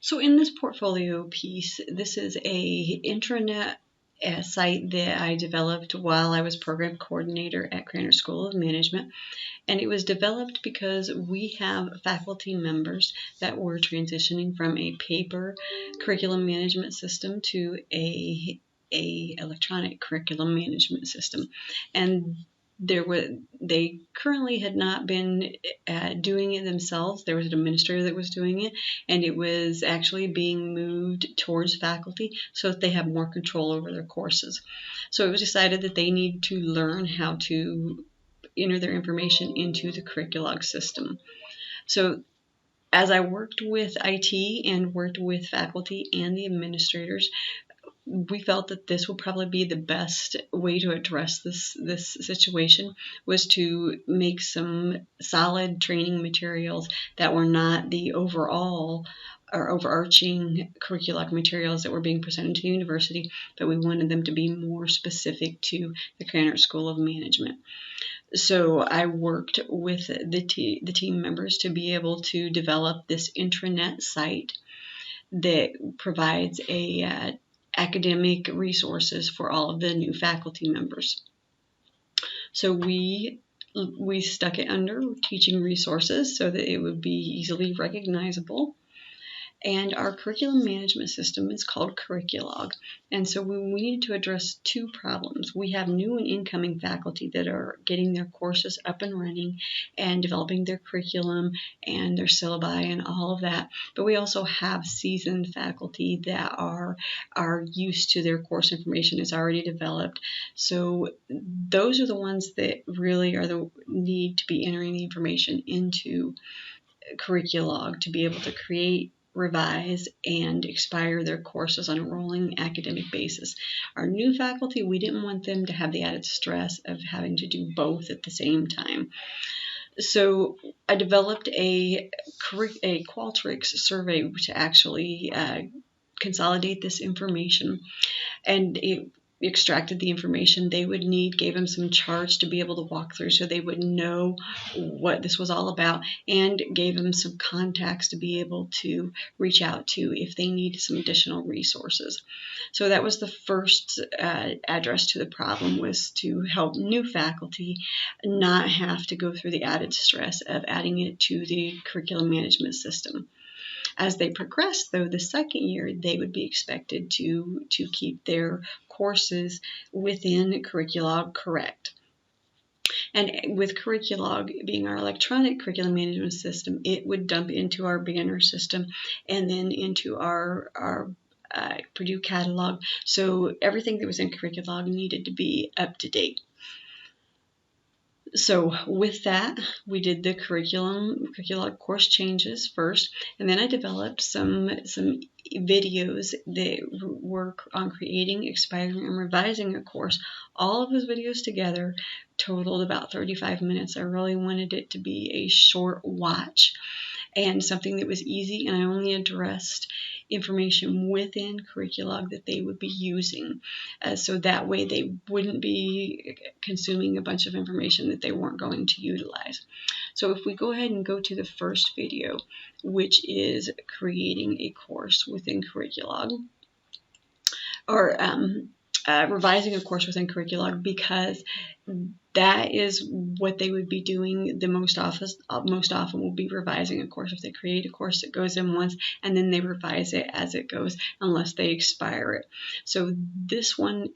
So in this portfolio piece, this is a intranet site that I developed while I was program coordinator at Krannert School of Management. And it was developed because we have faculty members that were transitioning from a paper curriculum management system to a electronic curriculum management system. And they currently had not been doing it themselves. There was an administrator that was doing it, and it was actually being moved towards faculty so that they have more control over their courses. So it was decided that they need to learn how to enter their information into the Curriculog system. So as I worked with IT and worked with faculty and the administrators, we felt that this would probably be the best way to address this situation, was to make some solid training materials that were not the overall or overarching curricular materials that were being presented to the university, but we wanted them to be more specific to the Krannert School of Management. So I worked with the team members to be able to develop this intranet site that provides academic resources for all of the new faculty members. So we stuck it under teaching resources so that it would be easily recognizable. And our curriculum management system is called Curriculog. And so we needed to address two problems. We have new and incoming faculty that are getting their courses up and running and developing their curriculum and their syllabi and all of that. But we also have seasoned faculty that are used to their course information is already developed. So those are the ones that really are the need to be entering the information into Curriculog to be able to create, revise, and expire their courses on a rolling academic basis. Our new faculty, we didn't want them to have the added stress of having to do both at the same time. So I developed a Qualtrics survey to actually consolidate this information, and it extracted the information they would need, gave them some charts to be able to walk through so they would know what this was all about, and gave them some contacts to be able to reach out to if they needed some additional resources. So that was the first address to the problem, was to help new faculty not have to go through the added stress of adding it to the curriculum management system. As they progressed, though, the second year, they would be expected to keep their courses within Curriculog correct. And with Curriculog being our electronic curriculum management system, it would dump into our banner system and then into our Purdue catalog. So everything that was in Curriculog needed to be up to date. So with that, we did the Curriculog course changes first, and then I developed some videos that work on creating, expiring, and revising a course. All of those videos together totaled about 35 minutes. I really wanted it to be a short watch and something that was easy, and I only addressed information within Curriculog that they would be using, so that way they wouldn't be consuming a bunch of information that they weren't going to utilize. So if we go ahead and go to the first video, which is creating a course within Curriculog, or revising a course within Curriculog, because that is what they would be doing the most often. Most often will be revising a course. If they create a course that goes in once and then they revise it as it goes, unless they expire it. So this one,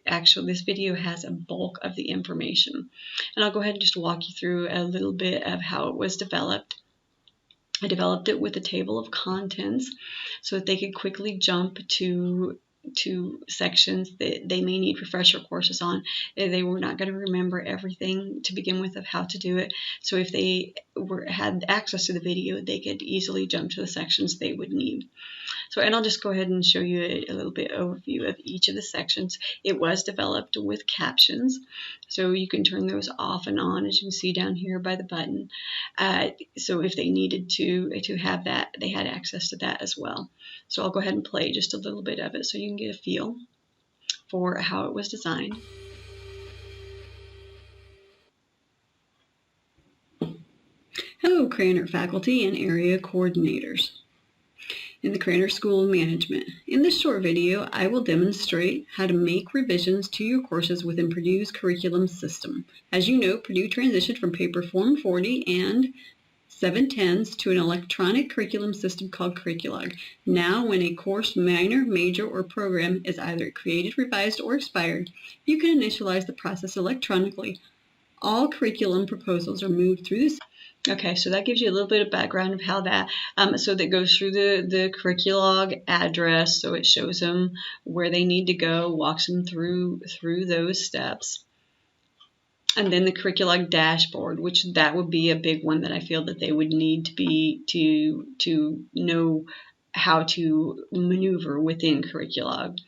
actually, this video has a bulk of the information. And I'll go ahead and just walk you through a little bit of how it was developed. I developed it with a table of contents so that they could quickly jump to sections that they may need refresher courses on. They were not going to remember everything to begin with of how to do it. So if they had access to the video, they could easily jump to the sections they would need. So, and I'll just go ahead and show you a little bit overview of each of the sections. It was developed with captions, so you can turn those off and on, as you can see down here by the button. So if they needed to have that, they had access to that as well. So I'll go ahead and play just a little bit of it so you can get a feel for how it was designed. Hello, Krannert faculty and area coordinators. in the Krannert School of Management. In this short video, I will demonstrate how to make revisions to your courses within Purdue's curriculum system. As you know, Purdue transitioned from paper Form 40 and 710s to an electronic curriculum system called Curriculog. Now, when a course, minor, major, or program is either created, revised, or expired, you can initialize the process electronically. All curriculum proposals are moved through this. Okay, so that gives you a little bit of background of how that, so that goes through the Curriculog address, so it shows them where they need to go, walks them through those steps. And then the Curriculog dashboard, which that would be a big one that I feel that they would need to be to know how to maneuver within Curriculog.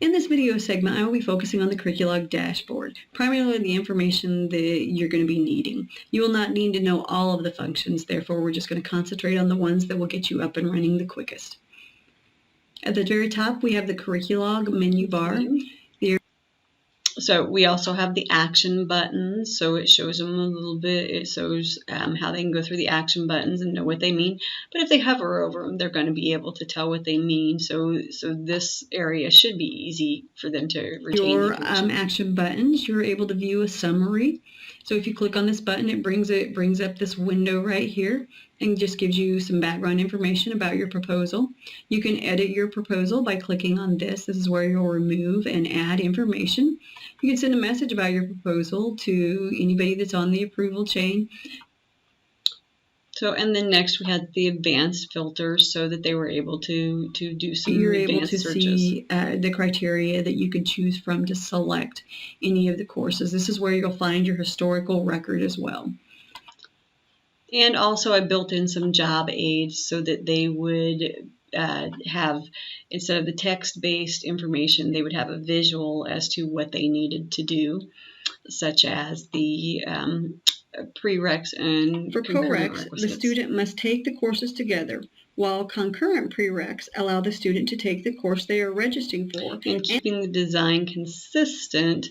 In this video segment, I will be focusing on the Curriculog dashboard, primarily the information that you're going to be needing. You will not need to know all of the functions, therefore we're just going to concentrate on the ones that will get you up and running the quickest. At the very top, we have the Curriculog menu bar. So we also have the action buttons, so it shows them a little bit. It shows how they can go through the action buttons and know what they mean. But if they hover over them, they're going to be able to tell what they mean. So this area should be easy for them to retain. Your action buttons, you're able to view a summary. So if you click on this button, it brings up this window right here and just gives you some background information about your proposal. You can edit your proposal by clicking on this. This is where you'll remove and add information. You can send a message about your proposal to anybody that's on the approval chain. So, and then next we had the advanced filters so that they were able to do some advanced searches. You're able to see the criteria that you could choose from to select any of the courses. This is where you'll find your historical record as well. And also I built in some job aids so that they would have, instead of the text-based information, they would have a visual as to what they needed to do, such as the prereqs and for co-reqs, the student must take the courses together, while concurrent prereqs allow the student to take the course they are registering for. And keeping the design consistent,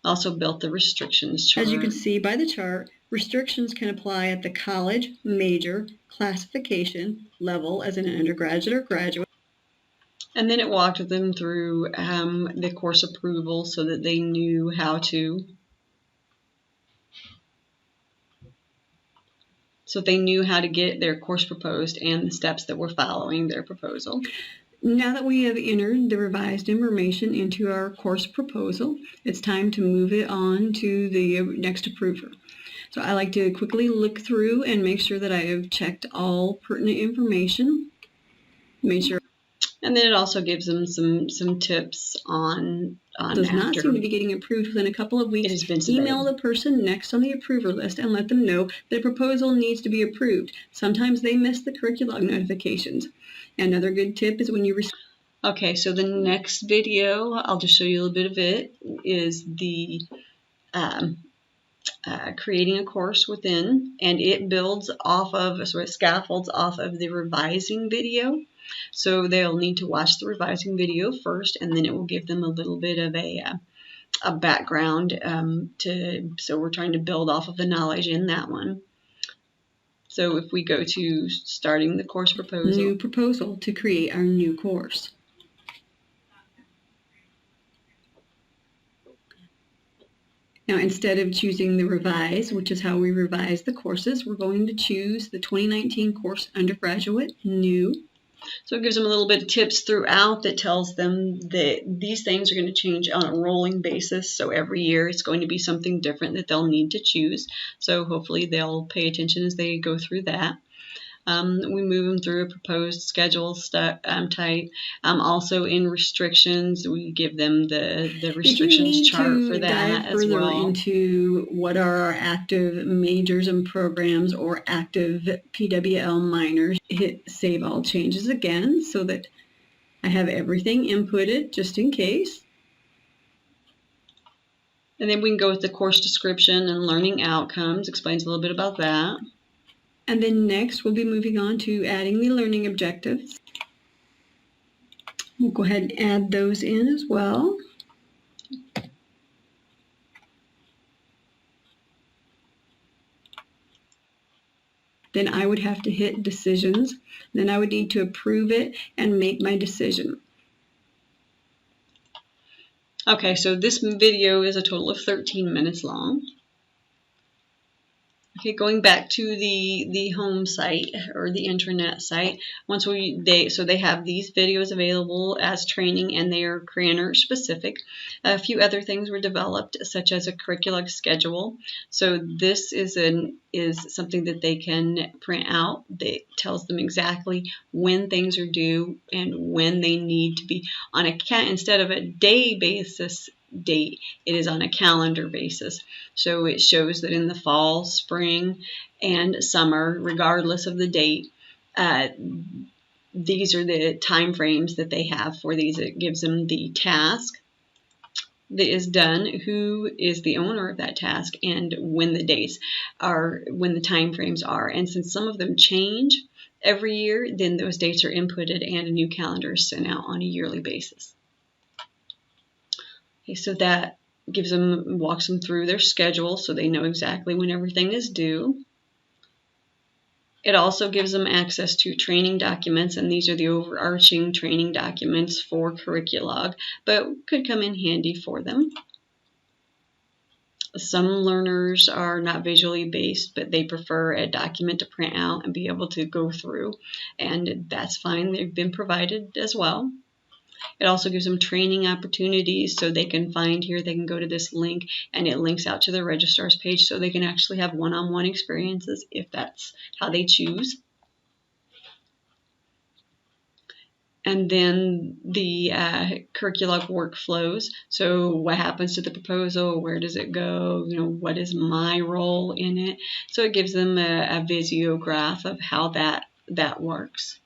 also built the restrictions chart. As you can see by the chart, restrictions can apply at the college, major, classification level as an undergraduate or graduate. And then it walked them through the course approval so that they knew how to get their course proposed and the steps that were following their proposal. Now that we have entered the revised information into our course proposal, it's time to move it on to the next approver. So I like to quickly look through and make sure that I have checked all pertinent information. Make sure. And then it also gives them some tips on does not seem to be getting approved within a couple of weeks. It has been submitted. Email the person next on the approver list and let them know that a proposal needs to be approved. Sometimes they miss the Curriculog notifications. Another good tip is when you receive. Okay, so the next video, I'll just show you a little bit of it, is the creating a course within, and it builds off of, so it scaffolds off of the revising video. So they'll need to watch the revising video first, and then it will give them a little bit of a background so we're trying to build off of the knowledge in that one. So if we go to starting the course proposal. New proposal to create our new course. Now, instead of choosing the revise, which is how we revise the courses, we're going to choose the 2019 course undergraduate new. So it gives them a little bit of tips throughout that tells them that these things are going to change on a rolling basis. So every year it's going to be something different that they'll need to choose. So hopefully they'll pay attention as they go through that. We move them through a proposed schedule type. Also in restrictions, we give them the restrictions chart for that as well. Into what are our active majors and programs or active PWL minors, hit save all changes again so that I have everything inputted just in case. And then we can go with the course description and learning outcomes, explains a little bit about that. And then next, we'll be moving on to adding the learning objectives. We'll go ahead and add those in as well. then I would have to hit decisions. Then I would need to approve it and make my decision. Okay, so this video is a total of 13 minutes long. Okay, going back to the home site or the intranet site, they have these videos available as training, and they are Krannert specific. A few other things were developed, such as a curriculum schedule. So this is something that they can print out that tells them exactly when things are due and when they need to be on instead of a day basis date, it is on a calendar basis. So it shows that in the fall, spring, and summer, regardless of the date, these are the time frames that they have for these. It gives them the task that is done, who is the owner of that task, and when the dates are, when the time frames are. And since some of them change every year, then those dates are inputted and a new calendar is sent out on a yearly basis. Okay, so that walks them through their schedule so they know exactly when everything is due. It also gives them access to training documents, and these are the overarching training documents for Curriculog, but could come in handy for them. Some learners are not visually based, but they prefer a document to print out and be able to go through, and that's fine. They've been provided as well. It also gives them training opportunities, so they can find here, they can go to this link and it links out to the registrar's page so they can actually have one-on-one experiences if that's how they choose. And then the Curriculum workflows. So what happens to the proposal? Where does it go? What is my role in it? So it gives them a visiograph of how that works.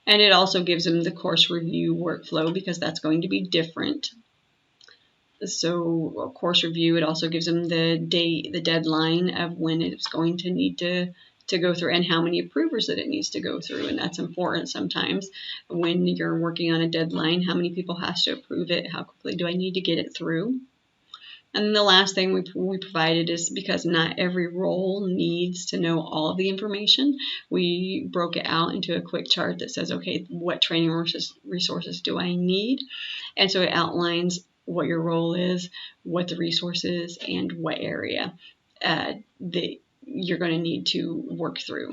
And it also gives them the course review workflow, because that's going to be different. So a course review, it also gives them the date, the deadline of when it's going to need to go through and how many approvers that it needs to go through. And that's important sometimes when you're working on a deadline. How many people have to approve it? How quickly do I need to get it through? And the last thing we provided is, because not every role needs to know all of the information, we broke it out into a quick chart that says, okay, what training resources do I need? And so it outlines what your role is, what the resource is, and what area that you're going to need to work through.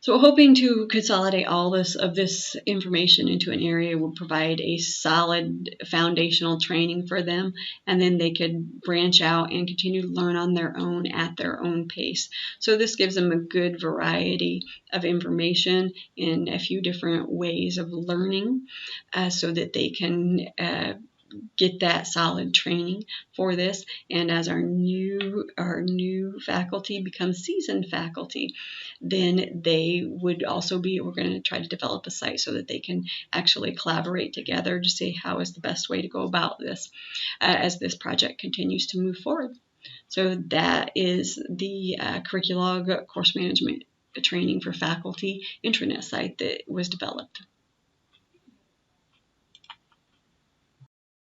So hoping to consolidate all of this information into an area will provide a solid foundational training for them, and then they could branch out and continue to learn on their own at their own pace. So this gives them a good variety of information in a few different ways of learning, so that they can get that solid training for this. And as our new faculty becomes seasoned faculty, then they would also we're going to try to develop a site so that they can actually collaborate together to see how is the best way to go about this as this project continues to move forward. So that is the Curriculog course management training for faculty intranet site that was developed.